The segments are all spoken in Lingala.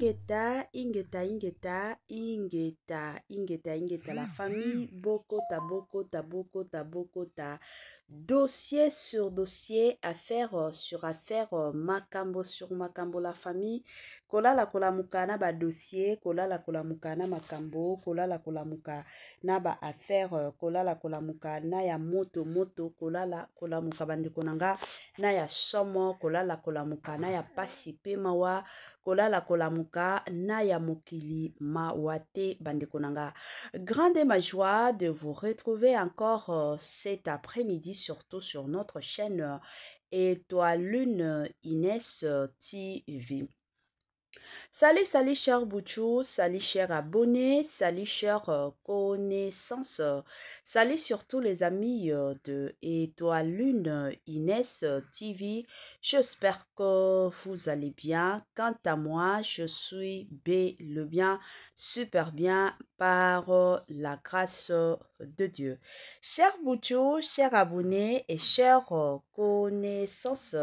Ingeta, Ingeta, Ingeta, Ingeta, Ingeta, Ingeta, la famille, Bokota, Bokota, Bokota, Bokota, dossier sur dossier, affaire sur affaire, Makambo sur Makambo, la famille, Kola la Kola Mukana, ba dossier, Kola la Kola Mukana, Makambo, Kola la Kola Mukana, ba affaire, Kola la Kola Mukana, ya moto, Kola la Kola Mukabande Konanga, na ya somo, Kola la Kola Mukana, ya pasi mawa, Kola la Kolamuka, na ya mokili mawate bandekonanga. Grande ma joie de vous retrouver encore cet après-midi, surtout sur notre chaîne Étoile Lune Inès TV. Salut, salut chers Bouchou, salut chers abonnés, salut chers connaissances, salut surtout les amis de Étoile Lune Inès TV. J'espère que vous allez bien. Quant à moi, je suis le bien, super bien par la grâce de Dieu. Chers Bouchou, chers abonnés et chers connaissances,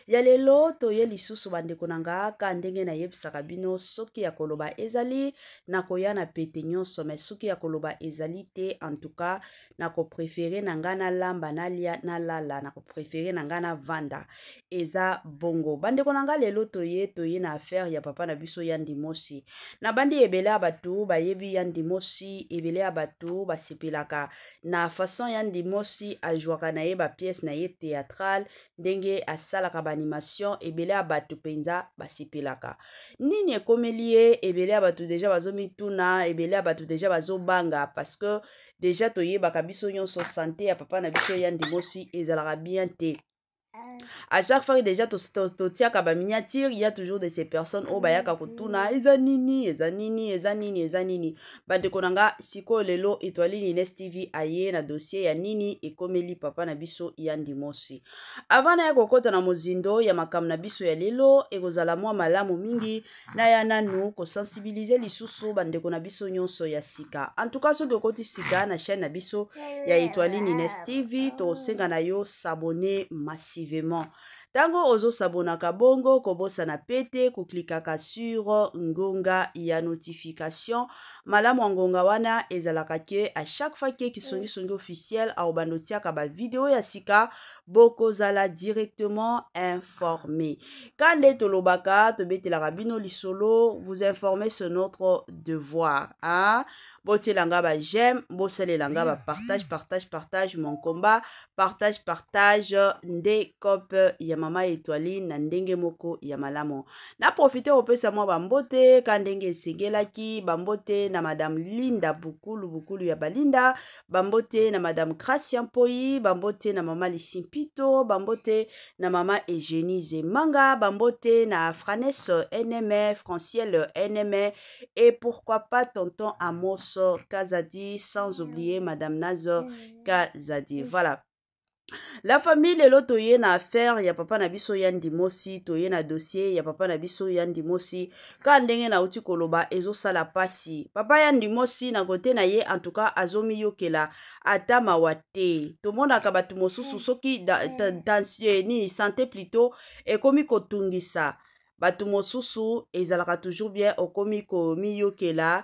yalelo toye lisusu bande konanga kandenge na yebisaka bino soki ya koloba ezali nakoya na pete nyonso mais soki ya koloba ezali te, en tout cas nako préféré nangana lamba na lia na lala, nako préféré nangana vanda eza bongo bande konanga lelo toye na affaire ya papa na biso Yandi Mosi na bandi ebele abatu bayebi Yandi Mosi, ebele abatu basepelaka na façon Yandi Mosi ajwaka na ye ba pièce na ye théâtrale ndenge asalaka ba animation, ebele abatu penza basepelaka nini ekomelie, ebele abatu deja bazomituna, ebele abatu deja bazobanga parce que deja toyebaka biso nyonso santé ya papa na biso Yandi Mosi ezalaka bien te. À chaque fois que déjà totiaka ba miniature, il y a toujours de ces personnes au bayaka kutuna ezanini bande konanga siko lelo Étoile Lune Inès TV aye na dossier ya nini ekomeli papa na biso Yandi Mosi. Avant na kokota na mozindo ya makam na biso ya lelo ekozala mwa malamu mingi na ya nanu ko sensibiliser lisusu bande kona biso nyonso ya sika. En tout cas soki okoti sika na chaîne na biso ya Étoile Lune Inès TV to senga na yo s'abonner massivement. Tango ozo sabonaka bongo kobosa na pete kuklikaka sur ngonga ya notification malamu ngonga wana ezalaka ke à chaque fois que songi officiel a obanotiaka ba vidéo ya sika boko zala directement informé. Kande tolobaka tobetela bino lisolo, vous informer sur notre devoir, hein? Botelanga ba j'aime, boselelanga ba partage mon combat, partage nde cop ya mama Étoile na ndenge moko ya malamo. Na profiter opesa mwa bambote kandenge esengelaki, bambote na madame Linda bukulu ya balinda, bambote na madame Gracia Mpoi, bambote na mama Lisimpito, bambote na mama Eugénie Zemanga, bambote na Franes NME, Franciel NME et pourquoi pas tonton Amos Kazadi, sans oublier madame Nazo Kazadi. Voilà. La famille lelo toye na affaire ya papa na biso Yandi Mosi, toye na dossier ya papa na biso Yandi Mosi ka ndenge na uti koloba ezo sala pasi. Papa Yandi Mosi na kote na ye en tout cas azomi yokela ata mawate. Tomona ka batu mosusu soki tension ni santé plutôt ekomi kotungisa. Batu mosusu ezalaka toujours bien okomi ko mi yokela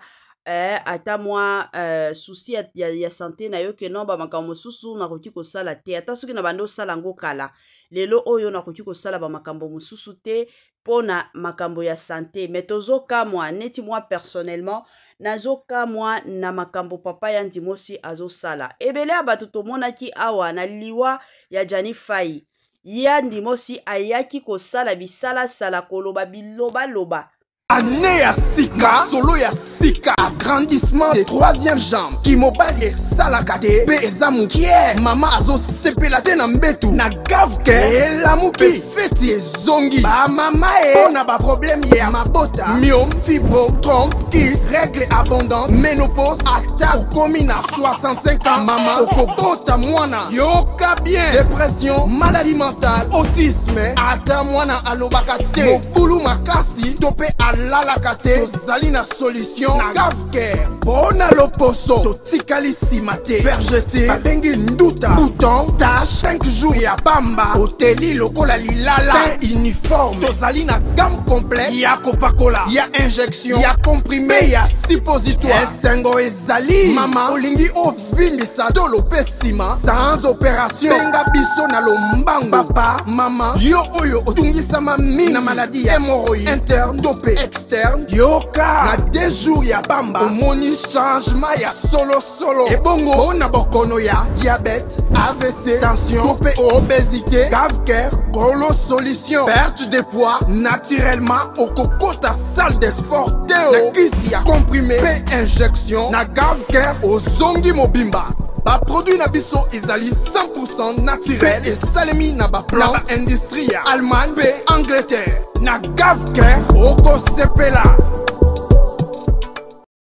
ata mwa souci ya santé na yo ke non ba makambo mosusu na koki ko sala te ata soki na bando sala ngo kala lelo oyo na koki ko sala ba makambo mosusu te pona makambo ya santé. Mais tozoka moi neti moi personnellement nazoka moi na makambo papa Yandi Mosi azo sala ebele abatu tomonaki awa na liwa ya Jani Fai Yandi Mosi ayaki ko sala bisala sala koloba biloba loba année ya sika solo ya sika agrandissement de troisième jambe kimobali esalaka te mpe eza mokie mama azosepela te na mbetu na gavke elamuki feti ezongi bamama mpo na baproblème ya mabota myome fibro trompe kis règle abondante ménopause ata okomi na 65 ans mama okobota mwana yoka bien dépression maladie mentale autisme ata mwana alobaka te mobulu makasi to mpe olalaka te tozali na solution na Gavker. Bona loposo totikali nsima te vergete babengi nduta bouton tache 5 jours ya bamba oteli lokola lilala te uniforme tozali na gamme complet ya kopakola ya injection ya comprimé ya suppositoire esengo ezali mama olingi ovimbisa tolo pe nsima sans opération benga biso na lombangu papa mama yo oyo otungisama mingi na maladi ya hémorroïde interne to pe externe yoka na 2 jours ya bamba omoni changement ya solo ebongo mpona bokono ya diabète AVC tension to pe obésité Gavker golo solution perte de poids naturellement okokota salle de sport teo na kisi ya comprimé pe injection na Gavker ozongi mobimba. Ba produit na biso ezali 100% naturel et salemi na ba plan na ba industrie ya Allemagne pe Angleterre na Gavker oko sepela.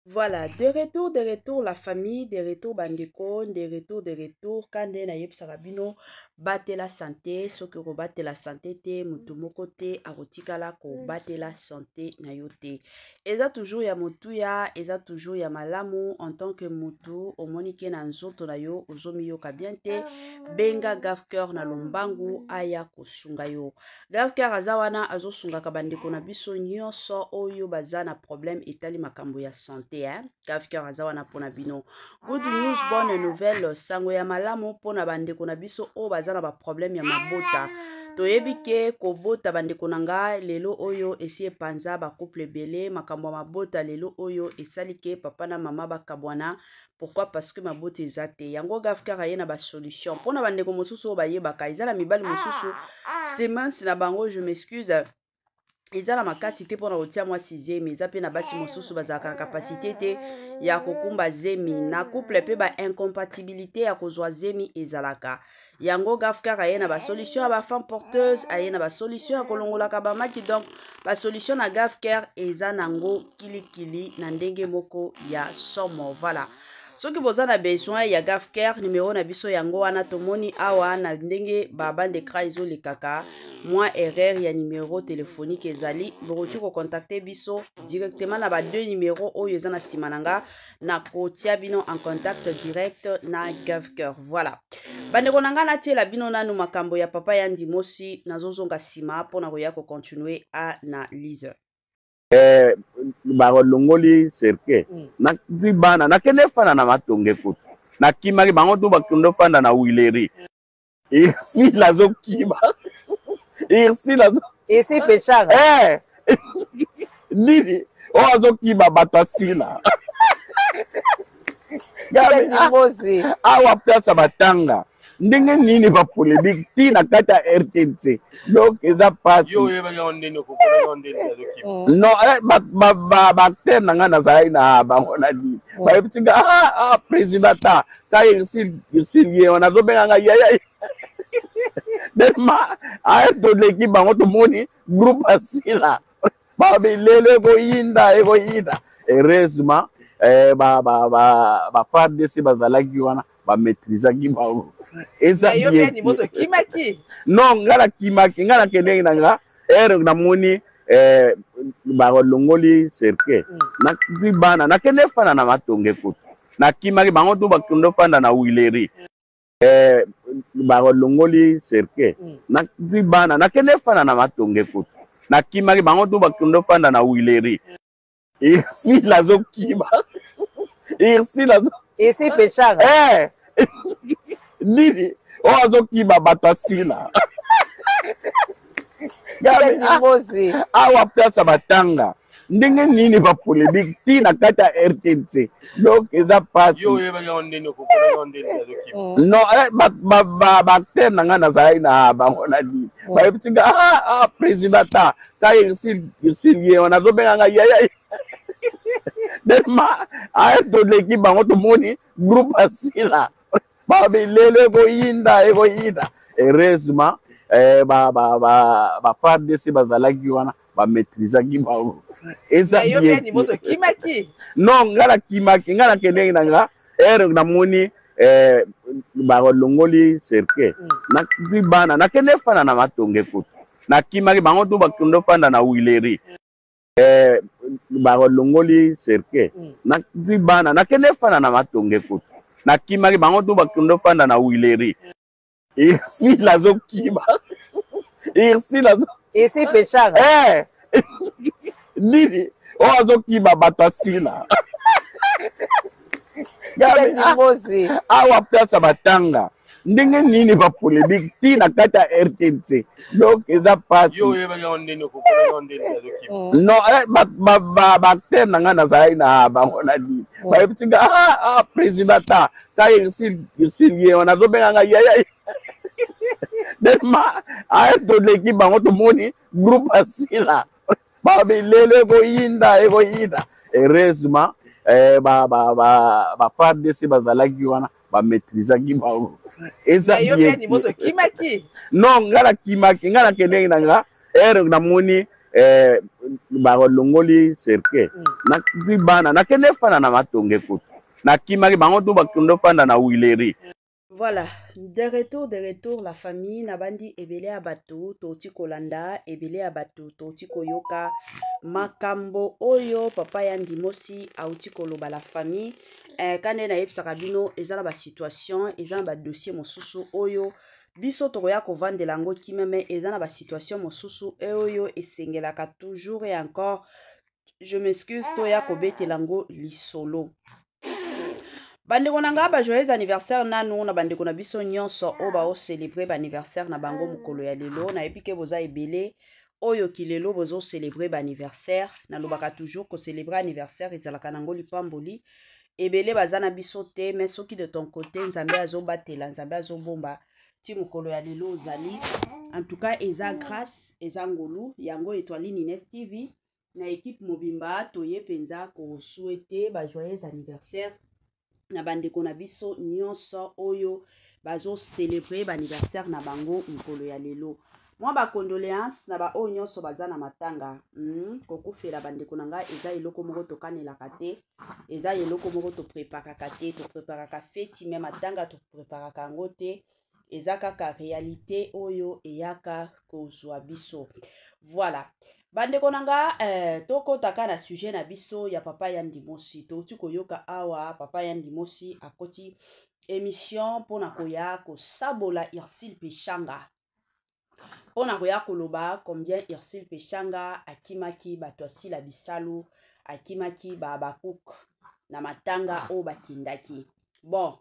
Voilà, de retour, la famille, de retour, bandeko, de retour, kande na yep sarabino, bate la santé, soki ko bate la santé te, mutumoko te, arotikala ko bate la santé na yote. Eza toujours ya mutuya, eza toujours ya malamu, en tant que mutu, omonike na nzoto na yo, ozomi yo kabiente, benga Gavker na lombangu, aya kosunga yo. Gavker azawana, azo sunga kabandeko na biso nyonso, oyo bazana problème etali makambo ya santé. Gavker azawana pona bino. Good news, bonne nouvelle. Sango ya malamu pona bandeko na biso o bazana ba problème ya mabota. Toyebike kobota bandeko nanga lelo oyo esi epanza ba couple belé makambo mabota lelo oyo esalike papa na mama bakabwana. Pourquoi? Parce que mabota ezate. Yango Gavker ayena ba solution. Pona bandeko mosusu ba yebaka ezala mibali mosusu. Semence na bango, je m'excuse. Ezala makasi te pona otia mwa 6e eza pe na basi mosusu bazaka capacité te ya kokumba zemi na couple pe ba incompatibilité ya kozwa zemi ezalaka. Yango Gavker ayena ba solution ba femme porteuse ayena ba solution ya kolongola ka maki donc ba solution na Gavker eza nango kilikili na ndenge moko ya somo. Voilà. Soki boza na besoin ya Gavker numéro na biso yango wana tomoni awa na ndenge babande kraizo likaka moi erreur ya numéro téléphonique ezali bokoki ko contacter biso directement na ba 2 numéros oyo eza na simananga na kotia bino en contact direct na Gavker. Voilà. Bandeko nanga na tiela bino nanu makambo ya papa ya Ndimosi nazozonga sima pona koya ko continuer a na Lise. Bango longoli serke na bana na kene fana na matonge kutu na kimaki bango to bakundo fanda na wileri ici la zo kiba ici pechanga nidi o azo kiba batasila Ndimosi awa place batanga ndenge nini ba polémique ti na kata RTNC donc eza pas yo yeba ngondeni ko ngondeni no ba tena ngana vai na bango na di ba epitinga president ta ici on a zobenga nga yaya dema a to l'équipe bango to moni groupe asila ba belele ko yinda heureusement ba FARDC bazalaki wana ba maîtriser ki ba eza bien kimaki non ngala kimaki ngala kendenge nanga na moni ba longoli serke na bana na kende fana na matonge kutu na kimaki bango to bakundo fanda na wileri ba longoli serke na bana na kende fana na matonge kutu na kimaki bango to bakundo fanda na wileri ici la zo kiba ici pechanga nidi o azo kiba batasila Ndimosi awa place batanga ndenge nini ba polémique ti na kata RTNC donc eza pas yo yeba ngondeni ko ngondeni no ba tena ngana vai na bango na di ba epitinga president ta ici on a zobenga nga yaya dema a to l'équipe bango to moni groupe asila ba belele ko yinda heureusement ba FARDC bazalaki wana ba maîtriser ki ba eza bien Ndimosi kimaki non ngala kimaki ngala kendenge nanga na moni ba longoli serke na bana na kende fana na matonge kutu na kimaki bango to bakundo fanda na wileri balongoli cercle nakwi bana nakende fanda na matonge kutu nakimaki bango tu bakende fanda na wileri irsile azokima ici pechanga nini oyo azokima bato asila awa place batanga ndenge nini bapolémique ntina kati ya RTNC donc eza pasi non baacteur na ngai nazalaki na bango na nini bayebisinga président ta irsile ye wana azobenga ngai yaya delema ayetoleki bango tomoni groupe asila babilelo ekoyinda heureusement bafardc bazalaki wana bamaîtrisaki bango eza non nga nakimaki nga nakendeki na nga ere namoni balongoli cercle nakwi bana nakende fanda na matonge kutu nakimaki bango tu bakende fanda na wileri. Voilà, de retour, la famille nabandi ebele ya bato toti kolanda ebele ya bato toti koyoka makambo oyo papa ya ndimosi auti koloba la famille kande na yebisaka bino eza na ba situation eza na ba dossier mosusu oyo biso tokoya kovandela yango kimeme eza na ba situation mosusu oyo esengelaka toujours et encore je m'excuse toya kobetela yango lisolo. Bandeko na nga ba joyeux anniversaire nanu na bandeko na biso nyonso o ba o célébrer ba anniversaire na bango mukolo ya lelo na epike boza ebele oyo kilelo bozo célébrer ba anniversaire na lobaka toujours ko célébrer anniversaire ezalaka nango lipamboli ebele bazana biso te mais soki de ton côté nzambe azobatela nzambe azobomba ti mukolo ya lelo ozali en tout cas eza grâce eza ngolu yango Étoile Nines TV na équipe mobimba toye penza ko souhaiter ba joyeux anniversaire na bandeko na biso nyonso oyo bazo célébrer ba anniversaire na bango mukolo ya lelo. Moi ba condoléances na ba o nyonso baza na matanga kokufela bandeko na nga eza eloko moko tokanelaka te eza eloko moko topreparaka te topreparaka feti me matanga topreparaka yango te eza kaka réalité oyo eyaka kozwa biso. Voilà. Bandeko nanga tokotaka na sujet na biso ya papa ya ndimosi touti koyoka awa papa ya ndimosi akoti émission pona koya ko sabola Irsile Pechanga pona koya koloba combien Irsile Pechanga akimaki bato asila bisalu akimaki babakuk na matanga o bakindaki. Bon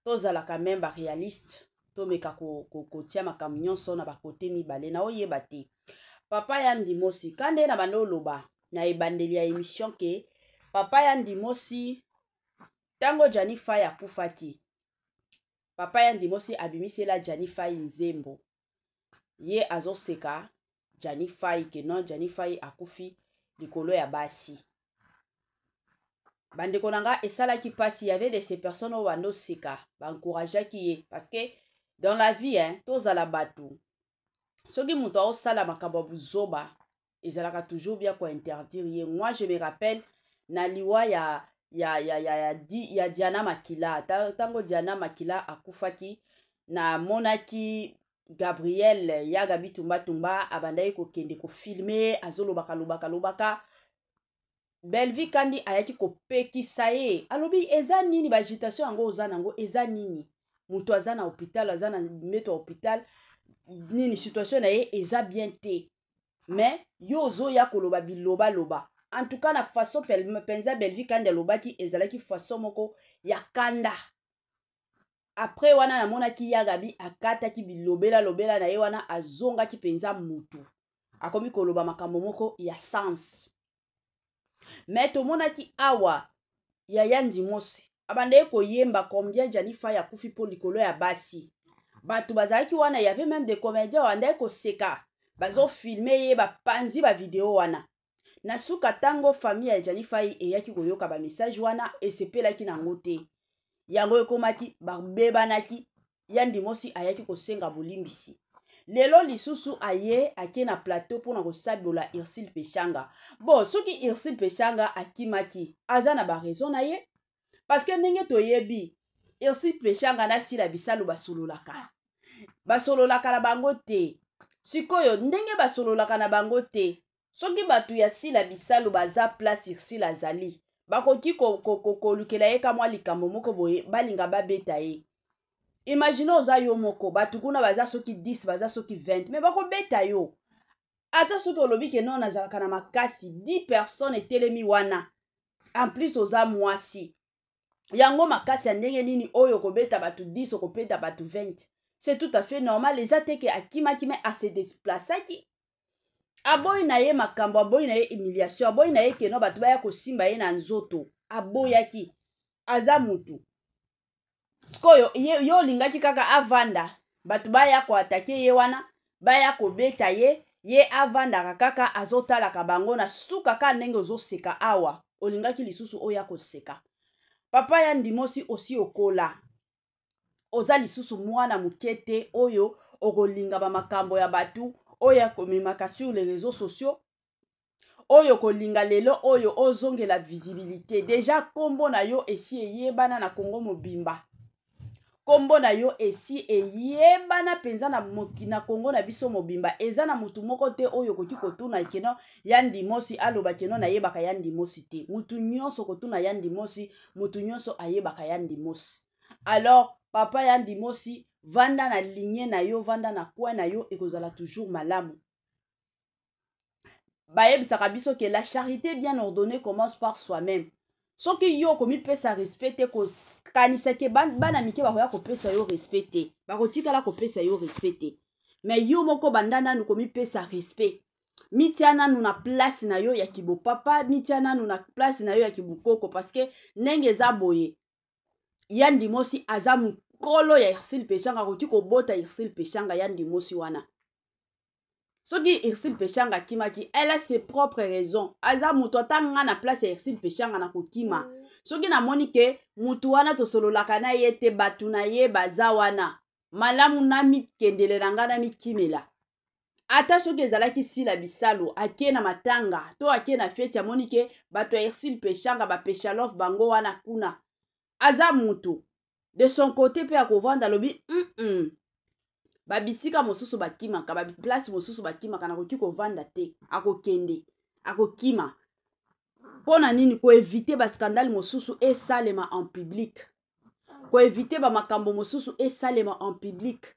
tozala quand même ba réaliste tomeka kotia makambo nyonso na bakote mibale na oyeba te. Papa ya ndimosi kande na bando loba na ebandeli ya émission ke papa ya ndimosi tango Janifa ya kufati papa ya ndimosi abimisela Janifa nzembo ye azoseka Janifa ke non Janifa akufi likolo ya basi bandeko nanga esala ki pasi y avait de ces personnes au bando seka ba encourager ki ye parce que dans la vie tozala bato soki muto osala makambo buzoba ezalaka toujours bien ko interdire ye. Moi je me rappelle na liwa ya Diana Makila tango Diana Makila akufaki na monaki Gabriel yaga bitumba abandai ko kende ko filmer azolobaka Belvi kandi ayaki ko pekisa ye alobi eza nini ba agitation yango ozana ngo eza nini muto azana hôpital azana meto hôpital nini situation na ye eza bien te mais yo zo ya koloba biloba loba en tout cas na façon penza Belvi kandi alobaki ezalaki façon moko ya kanda après wana na monaki ya gabi akataki bilobela na ye wana azongaki penza mutu akomi koloba makambo moko ya sens mais to monaki awa ya Ndimosi abande ko yemba combien Janifa ya kufi po likolo ya basi batu bazaki wana y avait même des comédiens wanda ko seka bazo filmer ye ba panzi ba vidéo wana na suka tango famille ya Janifa eyaki koyoka ba message wana esepelaki na ngote yango ekomaki babebanaki ya Ndimosi ayaki kosenga bolimbisi lelo lisusu aye ake na plateau pona kosabola Irsile Pechanga. Bon soki Irsile Pechanga akimaki aza na ba raison na ye parce que ndenge toyebi Irsile Pechanga na sila bisalu basololaka na bango te sikoyo ndenge basololaka na bango te soki batu ya sila bisalo baza place sila azali bakoki kolukela ye kamwa likambo moko boye balinga babeta ye. Imagine oza yo moko batu kuna baza soki 10 baza soki 20 mais bakobeta yo. Ata soki olobi ke non nazalaka na makasi 10 personnes etelemi wana en plus oza mwasi yango makasi ya ndenge nini oyo kobeta batu 10 okobeta batu 20 c'est tout à fait normal. Eza te ke akimaki me ase desplaçaki aboyi na ye makambo aboyi na ye humiliation aboyi na ye keno batu baya kosimba ye na nzoto aboyaki aza mutu sikoyo yo olingaki kaka avanda batu baya koatake ye wana baya kobeta ye ye avandaka kaka azotalaka bango na suka ka ndenge ozoseka awa olingaki lisusu oya koseka. Papa ya ndimosi osi okola oza lisusu mwana mukete oyo okolinga bamakambo ya batu oyo akomemaka sur les réseaux sociaux oyo kolinga lelo oyo ozongela visibilité. Déjà kombo na yo esi eyebana na Congo mobimba, kombo na yo esi eyebana penza na Congo na biso mobimba. Eza na mutu moko te oyo koki kotuna keno ya ndimosi aloba keno na yebaka ya ndimosi te. Mutu nyonso kotuna ya ndimosi, mutu nyonso ayebaka ya ndimosi. Alors papa ya ndimosi vanda na lignée na yo, vanda na coin na yo ekozala toujours malamu. Bayebisaka biso ke la charité bien ordonnée commence par soi-même. Soki yo komi pesa respecte ko kanisa ke bana mike bakoya ko pesa yo respecte bakotikala ko pesa yo respecte mais yo moko bandana nu komi pesa respect mitiana nu na place na yo ya kibo papa mitiana nu na place na yo ya kibukoko parce que ndenge za boye ya ndimosi aza mukolo ya Irsil Pechanga koki ko bota Irsil Pechanga ya ndimosi wana. Soki Irsil Pechanga kimaki, elle a ses propres raisons. Aza mutu atanga na place ya Irsil Pechanga na kokima. Soki na moni ke mutu wana to sololaka na ye te batu na ye baza wana. Malamu na mi kendele nanga na mi kimela. Ata soki ezalaki sila bisalo ake na matanga to ake na fete ya moni ke batu ya Irsil Pechanga ba pechalof bango wana kuna. Aza mutu de son côté pe akovanda lobi babisika mosusu bakimaka ba place mosusu bakimaka na koki kovanda te akokende akokima pona nini ko éviter ba scandale mosusu et salema en public ko éviter ba makambo mosusu et salema en public.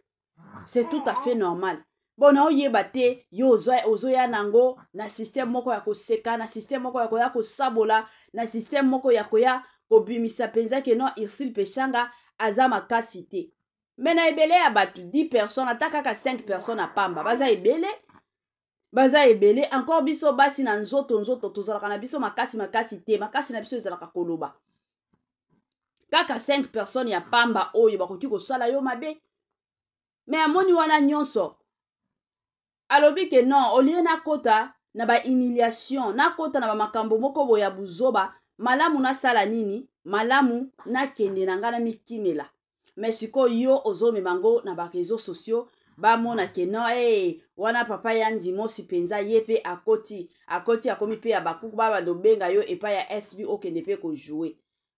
C'est tout à fait normal. Bona oyeba te yo ozoya nango na système moko ya koseka na système moko ya koya kosabola na système moko ya koya kobimisa penza ke non Irsil Pechanga aza makasi te. Mais na ebele ya batu 10 personnes ataka ka 5 personnes a pamba baza ebele encore biso basi na nzoto tozalaka na biso makasi te makasi na biso ezalaka koloba kaka 5 personnes ya pamba oyo bakoki kosala yo mabe. Mais amoni wana nyonso alobi ke non olie na kota na ba humiliation na kota na ba makambo moko boya buzoba malamu na sala nini malamu na kende na ngana mikimela. Mais siko yo ozomema ngo na ba réseaux sociaux bamona ke no wana papa ya ndimosi penza ye pe akoti akomi pe ya bakuku baba dobenga yo epa ya SB okende pe ko jouer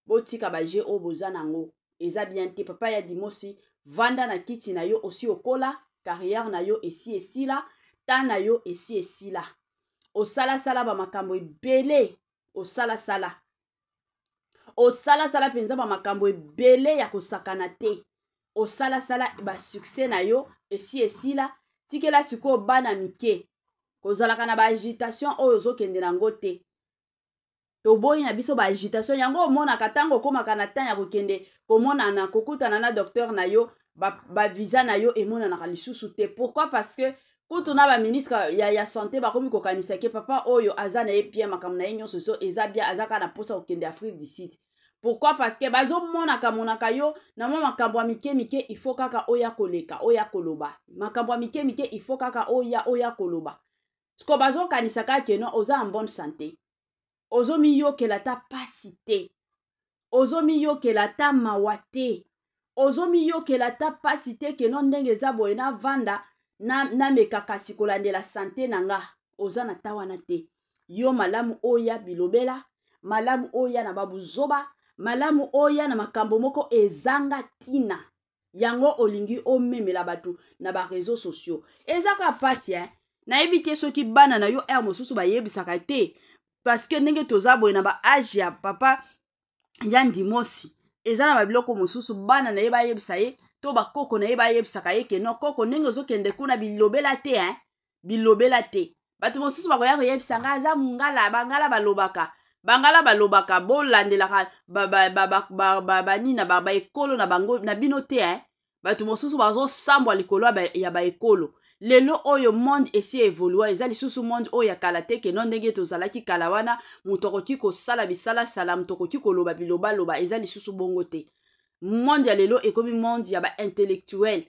botika ba je oboza nango eza bien te. Papa ya ndimosi vanda na kiti na yo osi okola carrière na yo esi esila ta na yo esi esila osala ba makambo ebele osala penza ba makambo ebele ya kosakana te osala ba succès na yo esi esila tikela siko bana mike kozalaka na ba agitation oyo ozokende nango te toboyi na biso ba agitation yango omonaka ntango okomaka na temps ya kokende komonana kokutana na docteur na yo ba visa na yo emonanaka lisusu te. Pourquoi? Parce que kutu na ba ministre ya santé bakomi kokanisa ke papa oyo aza na ye bien makambo na ye nyonso so eza bien azaka na posa kokende Afrique du Sud. Pourquoi? Parce que monaka yo na makambo mike il faut kaka oya koleka oya koloba makambo mike il faut kaka oya koloba sko bazo kanisa ka keno oza en bonne santé ozomi yo ke la ta pasité ozomi yo ke la ta mawate ozomi yo ke la ta pasité ke non ndenge za boye na vanda na mekakasi kolandela santé nanga oza na tawana te yo malamu oya bilobela malamu oya na babu zoba malamu oya na makambo moko ezanga tina yango olingi omemela batu na ba réseaux sociaux ezaka pasi nayebi te soki bana na yo ere mosusu bayebisaka te parce que ndenge toza boye na ba age ya papa ya ndimosi eza na babiloko mosusu bana na ye bayebisa ye to bakoko na ye bayebisaka ye ke no koko ndenge ozokende kuna bilobela te bilobela te bato mosusu bakoya koyebisa nga aza mongala bangala balobaka bolandelaka banina baekolo na bango na bino te bato mosusu bazosambwa likolo ya baekolo lelo oyo monde esi evolua eza lisusu monde oyo ya kala te ke no ndenge tozalaki kala wana moto akoki kosala bisalasala moto akoki koloba bilobaloba eza lisusu bongo te monde ya lelo ekomi monde ya baintellectuel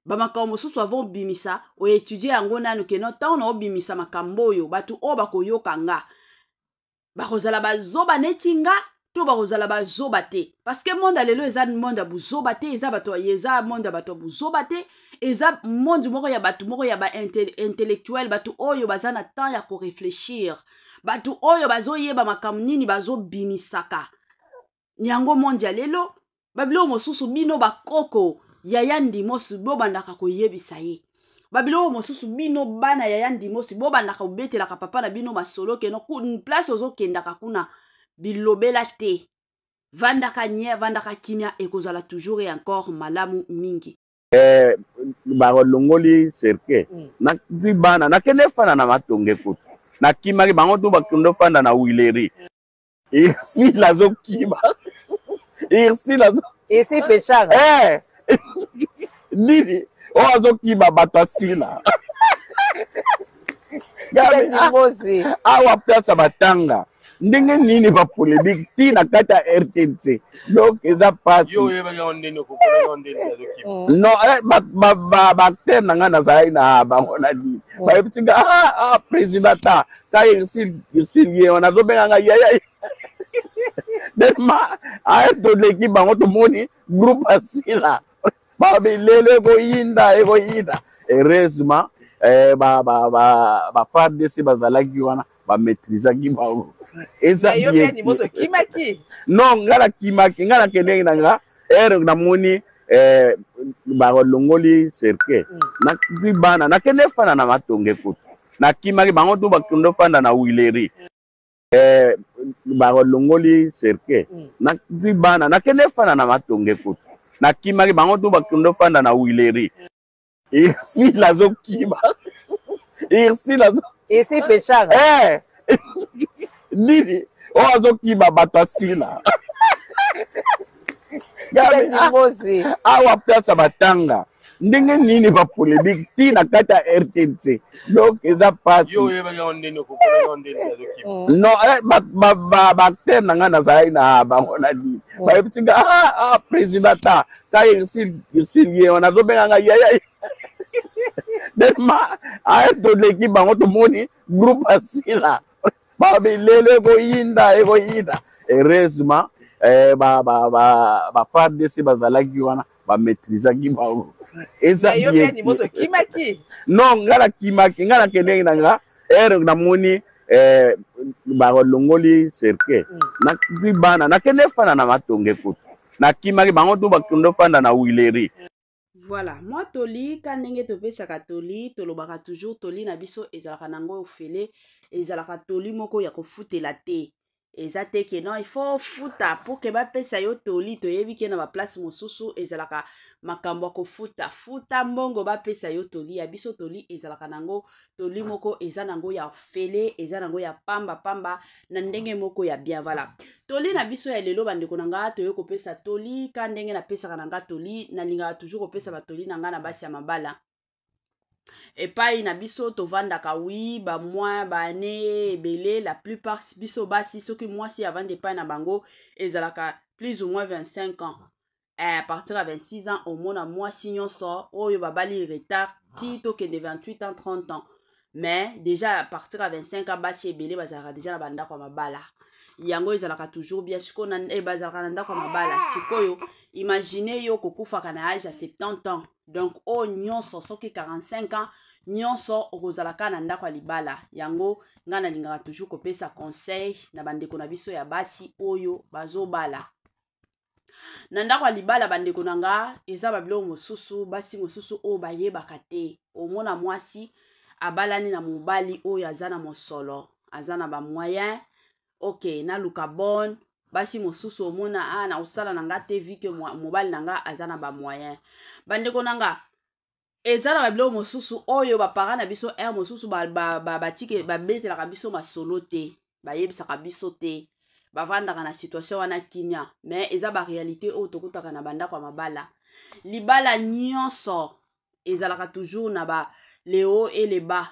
bamakambo mosusu avon bimisa oetudie yango nanu ke no ntango na obimisa makambo oyo bato oyo bakoyoka nga bakozala bazoba neti nga to bakozala bazoba te parce que monde ya lelo eza monde ya buzoba te eza monde ya bato ya buzoba te eza monde moko ya bato moko ya baintellectuel bato oyo baza na temps ya koreflechir bato oyo bazoyeba makambo nini bazobimisaka yango monde ya lelo babilo mosusu bino bakoko yaya ndimosi bobandaka koyebisa ye babilo mosusu bino bana yaya ndimosi bobandaka kobetelaka papa na bino masolo keno place ozokendaka kuna bilobela te vandaka nye vandaka kimia ekozala toujours et encore malamu mingi balongoli serke nakwi bana nakende fanda na matonge kutu nakimaki bango tu bakende fanda na wileri isi lazokima isi pechanga nini o azokima bato asila awa place batanga ndenge nini bapolémique ti na kati ya RTNC donc eza pasi non baacteur na ngai nazalaki na bango na nini bayebisinga président ta ka irsilie wana azobenga ngai yaya dema toleki bango tomoni groupe asila babilelo ekoyinda heureusement bafardc bazalaki wana bamaîtrisaki bango eza non nga nakimaki nga nakendeki na nga ere namoni balongoli serke nakwi bana nakende fanda na matonge kutu nakimaki bango tu bakende fanda na wileri balongoli serke nakwi bana nakende fanda na matonge kutu nakimaki bango tu bakende fanda na wileri isi lazokima isi pechanga nini o azokima bato asila awa place batanga ndenge nini bapolémique ti na kati ya RTNC donc eza pasi non baacteur na ngai nazalaki na bango na nini bayebisinga président ta ka irsilie wana azobenga ngai yaya dema toleki bango tomoni groupe asila babilelo ekoyinda heureusement bafardc bazalaki wana bamaîtrisaki bango eza non nga nakimaki nga nakendeki na nga ere namoni balongoli serke nakwi bana nakende fanda na matonge kutu nakimaki bango tu bakende fanda na wileri. Voilà, moi toli ka ndenge topesaka toli tolobaka toujours toli na biso ezalaka nango ofele ezalaka toli moko ya kofutela te eza te ke non il faut futa pour ke bapesa yo toli toyebi ke na baplace mosusu ezalaka makambo ya kofuta futa mbongo bapesa yo toli ya biso toli ezalaka nango toli moko eza nango ya ofele eza nango ya pamba na ndenge moko ya bien. Voilà, toli na biso ya lelo bandeko na nga toye kopesa toli ka ndenge napesaka na nga toli nalingaka toujours kopesa batoli na nga na basi ya mabala epai na biso tovandaka wi bamwa bane ebele la plupart biso basi soki mwasi avanda epai na bango ezalaka plus ou moins 25 ans à partir ya 26 ans omona mwasi nyonso oyo babali retard ti tokende 28 ans 30 ans mais déjà à partir ya 25 ans basi ebele bazalaka déjà na bandako ya mabala yango ezalaka toujours bien sikoyo bazalaka na ndako ya mabala sikoyo imagine yo kokufaka na age ya 70 ans donc o nyonso soki 45 ans nyonso okozalaka na ndako ya libala yango nga nalingaka toujours kopesa conseil na bandeko na biso ya basi oyo bazobala na ndako ya libala. Bandeko na nga eza babiloko mosusu basi mosusu oyo bayebaka te omona mwasi abalani na mobali oyo aza na mosolo aza na bamoyen ok naluka bon basi mosusu omona na osala na nga te vi ke mobali na nga aza na bamoyen bandeko na nga eza na babiloko mosusu oyo bapara na biso mosusu batike babetelaka biso masolo te bayebisaka biso te bavandaka na situation wana kimia mais eza barealité oyo tokutaka na bandako ya mabala libala nyonso ezalaka toujours na ba le haut et le bas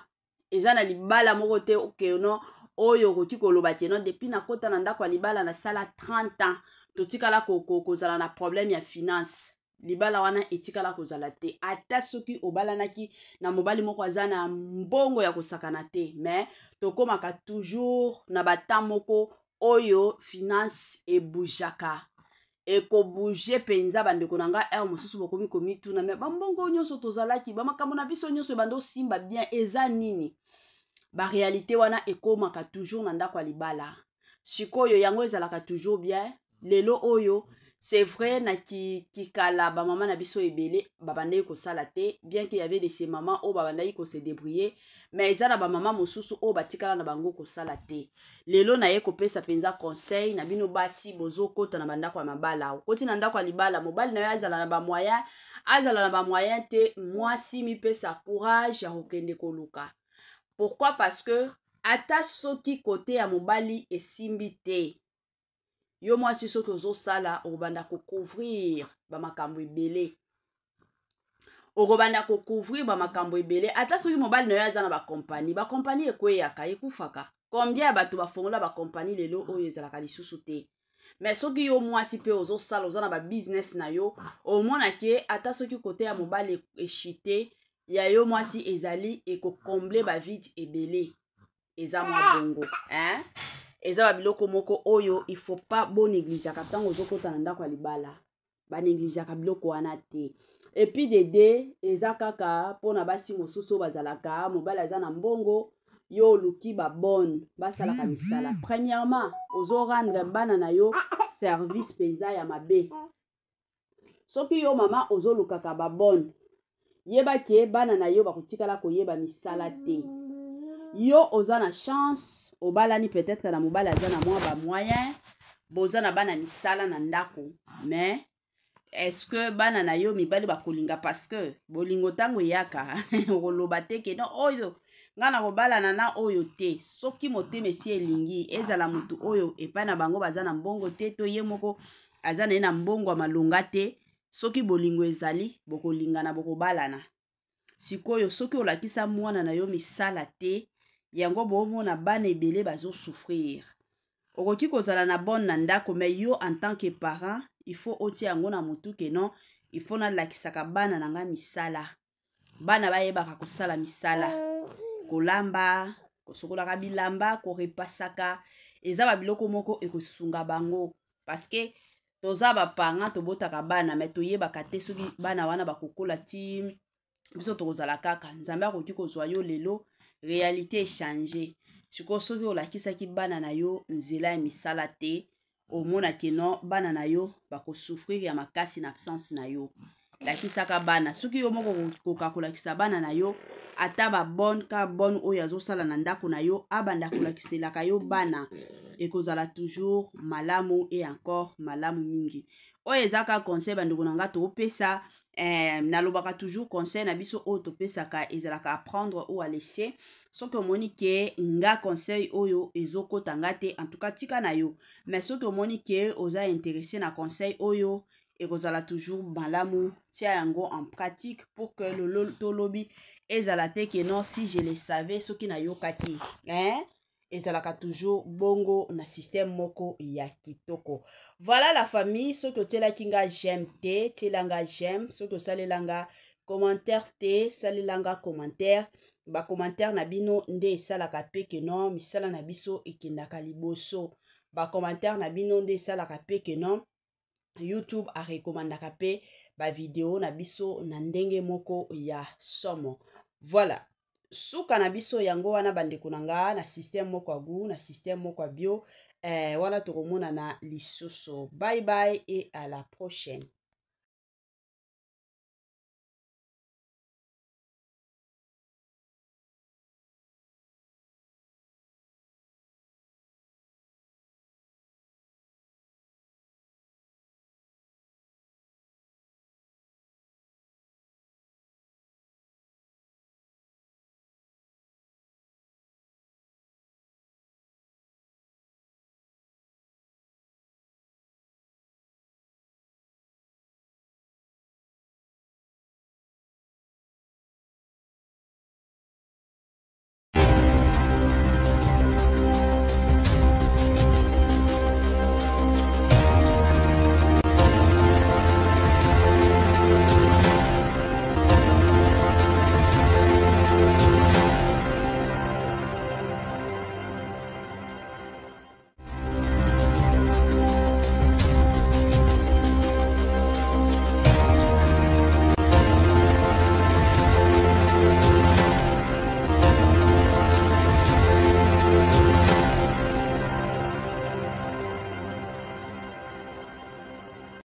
eza na libala moko te okeno oyo okoki koloba te non depuis nakota na ndako ya libala na sala 30 ans totikala kozala na problème ya finance libala wana etikala kozala te ata soki obalanaki na mobali moko aza na mbongo ya kosakana te mais tokomaka toujours na bata moko oyo finance ebujaka ekobouge penza bandeko na nga mosusu bokomi komituna me bambongo nyonso tozalaki bamakambo na biso nyonso ebanda osimba bien eza nini barealité wana ekomaka toujours na ndako ya libala sikoyo yango ezalaka toujours bien lelo oyo c'est vrai na kikala bamama na biso ebele babandaki kosala te bien qu'il y avait de ces mamans oyo babandaki kose débrouiller mais eza na bamama mosusu oyo batikala na bango kosala te lelo naye kopesa penza conseil na bino basi bozokota na bandako ya mabala okoti na ndako ya libala mobali na yo azala na bamoyen te mwasi mipesa courage ya kokende koluka pourquoi parce que ata soki kote ya mobali esimbi te yo mwasi soki ozosala okobanda kocouvrir bamakambo ebele ata soki mobali na yo aza na bakompani ekweyaka ekufaka combien ya bato bafongola bakompani lelo oyo ezalaka lisusu te mais soki yo mwasi mpe ozosala oza na babusiness na yo omonake ata soki kote ya mobali eshite ya yo mwasi ezali ekokomble bavide ebele eza mwa bongo eza babiloko moko oyo il faut pas bonegligeaka ntango ozokota na ndako ya libala banegligeaka biloko wana te epuis dede eza kaka mpona basi mosusu bazalaka mobali aza na mbongo yo oluki babone basalaka misala premièrement ozorendre bana na yo service penza ya mabe soki yo mama ozolukaka babone yebaki bana na yo bakotikala koyeba misala te yo oza na chance obalani peut-être na mobali aza na mwa bamoyen boza na bana misala na ndako mais est-ce que bana na yo mibali bakolinga parce que bolingo ntango eyaka okoloba te ke no oyo nga na kobalana na oyo te soki motema esi elingi ezala motu oyo epai na bango baza na mbongo te to ye moko aza na ye na mbongo ya malonga te soki bolingo ezali bokolingana bokobalana sikoyo soki olakisa mwana na yo misala te yango bomona bana ebele bazosouffrir okoki kozala na bonne na ndako mais yo en tant que parent il faut otia yango na motu ke non il faut nalakisaka bana na nga misala bana bayebaka kosala misala kolamba kosokolaka bilamba korepasaka eza babiloko moko ekosunga bango parce que toza bapanga tobotaka bana mais toyebaka te soki bana wana bakokola ti biso tokozala kaka nzambe akoki kozwa yo lelo réalité échange sikoyo soki olakisaki bana na yo nzela ya misala te omonaki no bana na yo bakosouffrir ya makasi na absence na yo lakisaka bana soki yo moko koka kolakisa bana na yo ata babone ka bone oyo azosala na ndako na yo abanda kolakiselaka yo bana ekozala toujours malamu et encore malamu mingi oyo ezaka conseil bandeko na nga toopesa nalobaka toujours conseil na biso oyo topesaka ezalaka apprendre ou à laisser soki omoni ke nga conseil oyo ezokota nga te en tout cas tika na yo mais soki omoni ke oza intéressé na conseil oyo ekozala toujours malamu tia yango en pratique pour que tolobi ezala te ke non si je le savais soki nayokaki ezalaka toujours bongo na système moko ya kitoko. Voilà la famille, soki otielaki nga j'aime te tielanga j'aime, soki osalelanga commentaire te salelanga commentaire, ba commentaire na bino nde esalaka pe ke non misala na biso ekendaka liboso, ba commentaire na bino nde esalaka pe ke non YouTube a recommandaka pe ba video na biso na ndenge moko ya somo. Voilà. Suka na biso yango wana bandeko na nga na système moko ya gu na système moko ya bio wana tokomona na lisusu. Bye bye et à la prochaine.